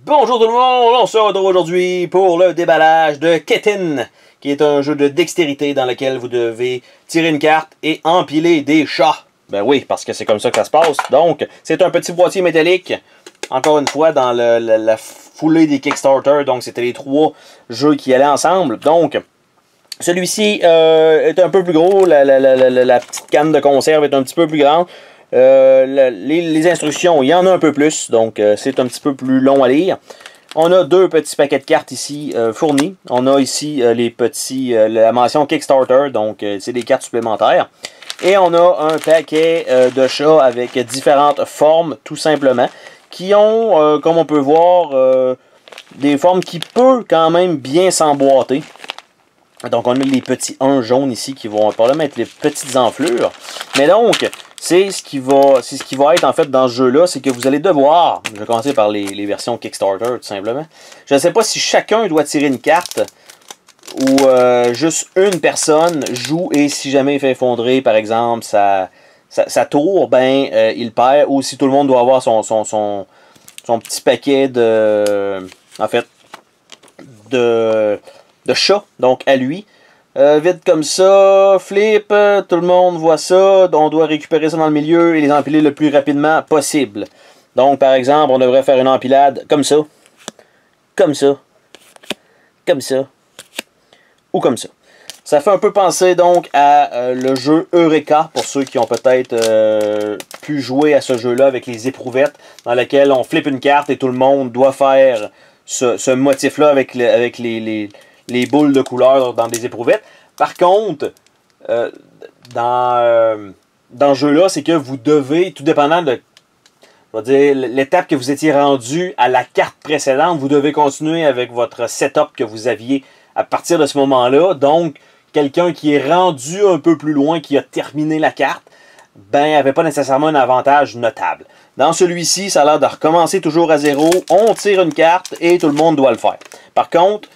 Bonjour tout le monde, on se retrouve aujourd'hui pour le déballage de Kitten, qui est un jeu de dextérité dans lequel vous devez tirer une carte et empiler des chats. Ben oui, parce que c'est comme ça que ça se passe. Donc, c'est un petit boîtier métallique, encore une fois, dans la foulée des Kickstarter. Donc, c'était les trois jeux qui allaient ensemble. Donc, celui-ci est un peu plus gros, la petite canne de conserve est un petit peu plus grande. Les instructions, il y en a un peu plus, donc c'est un petit peu plus long à lire. On a deux petits paquets de cartes ici fournis. On a ici la mention Kickstarter, donc c'est des cartes supplémentaires. Et on a un paquet de chats avec différentes formes, tout simplement, qui ont, comme on peut voir, des formes qui peuvent quand même bien s'emboîter. Donc on a les petits 1 jaunes ici qui vont probablement être les petites enflures. Mais donc, c'est ce qui va être en fait dans ce jeu-là, c'est que vous allez devoir, je vais commencer par les versions Kickstarter tout simplement. Je ne sais pas si chacun doit tirer une carte ou juste une personne joue et si jamais il fait effondrer par exemple sa tour, ben il perd, ou si tout le monde doit avoir son petit paquet de chats, donc à lui. Vite comme ça, flip, tout le monde voit ça, on doit récupérer ça dans le milieu et les empiler le plus rapidement possible. Donc par exemple, on devrait faire une empilade comme ça, comme ça, comme ça, ou comme ça. Ça fait un peu penser donc à le jeu Eureka, pour ceux qui ont peut-être pu jouer à ce jeu-là avec les éprouvettes, dans lequel on flippe une carte et tout le monde doit faire ce motif-là avec les boules de couleur dans des éprouvettes. Par contre, dans ce jeu-là, c'est que vous devez, tout dépendant de l'étape que vous étiez rendu à la carte précédente, vous devez continuer avec votre setup que vous aviez à partir de ce moment-là. Donc, quelqu'un qui est rendu un peu plus loin, qui a terminé la carte, ben, n'avait pas nécessairement un avantage notable. Dans celui-ci, ça a l'air de recommencer toujours à zéro. On tire une carte et tout le monde doit le faire. Par contre,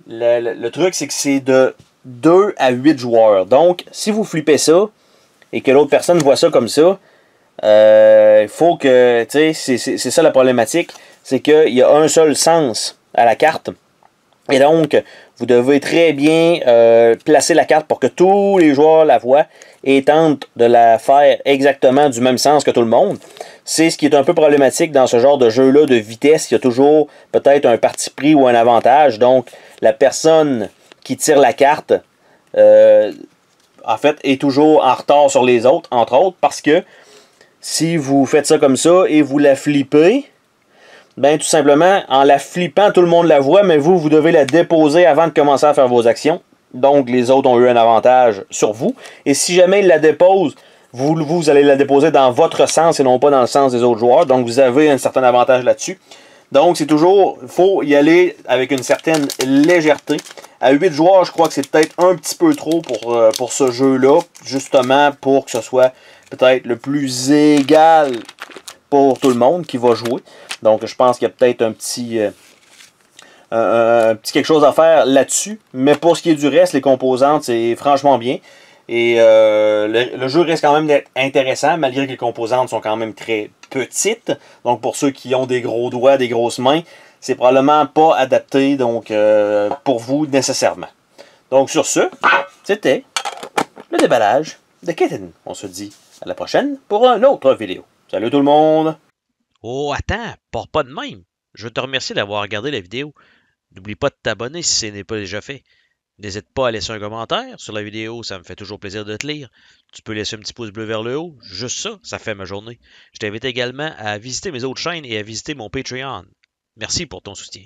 le truc, c'est que c'est de 2 à 8 joueurs. Donc, si vous flippez ça et que l'autre personne voit ça comme ça, il faut que, tu sais, c'est ça la problématique, c'est qu'il y a un seul sens à la carte. Et donc, vous devez très bien placer la carte pour que tous les joueurs la voient et tentent de la faire exactement du même sens que tout le monde. C'est ce qui est un peu problématique dans ce genre de jeu-là de vitesse. Il y a toujours peut-être un parti pris ou un avantage. Donc, la personne qui tire la carte, en fait, est toujours en retard sur les autres, entre autres, parce que si vous faites ça comme ça et vous la flippez, ben tout simplement, en la flippant, tout le monde la voit, mais vous devez la déposer avant de commencer à faire vos actions. Donc, les autres ont eu un avantage sur vous. Et si jamais ils la déposent, vous allez la déposer dans votre sens et non pas dans le sens des autres joueurs. Donc, vous avez un certain avantage là-dessus. Donc, c'est toujours, il faut y aller avec une certaine légèreté. À 8 joueurs, je crois que c'est peut-être un petit peu trop pour ce jeu-là, justement pour que ce soit peut-être le plus égal pour tout le monde qui va jouer. Donc, je pense qu'il y a peut-être un petit quelque chose à faire là-dessus. Mais pour ce qui est du reste, les composantes, c'est franchement bien. Et le jeu reste quand même d'être intéressant, malgré que les composantes sont quand même très petites. Donc, pour ceux qui ont des gros doigts, des grosses mains, c'est probablement pas adapté donc pour vous nécessairement. Donc, sur ce, c'était le déballage de Kitten. On se dit à la prochaine pour une autre vidéo. Salut tout le monde! Oh, attends, pars pas de même. Je veux te remercier d'avoir regardé la vidéo. N'oublie pas de t'abonner si ce n'est pas déjà fait. N'hésite pas à laisser un commentaire sur la vidéo, ça me fait toujours plaisir de te lire. Tu peux laisser un petit pouce bleu vers le haut, juste ça, ça fait ma journée. Je t'invite également à visiter mes autres chaînes et à visiter mon Patreon. Merci pour ton soutien.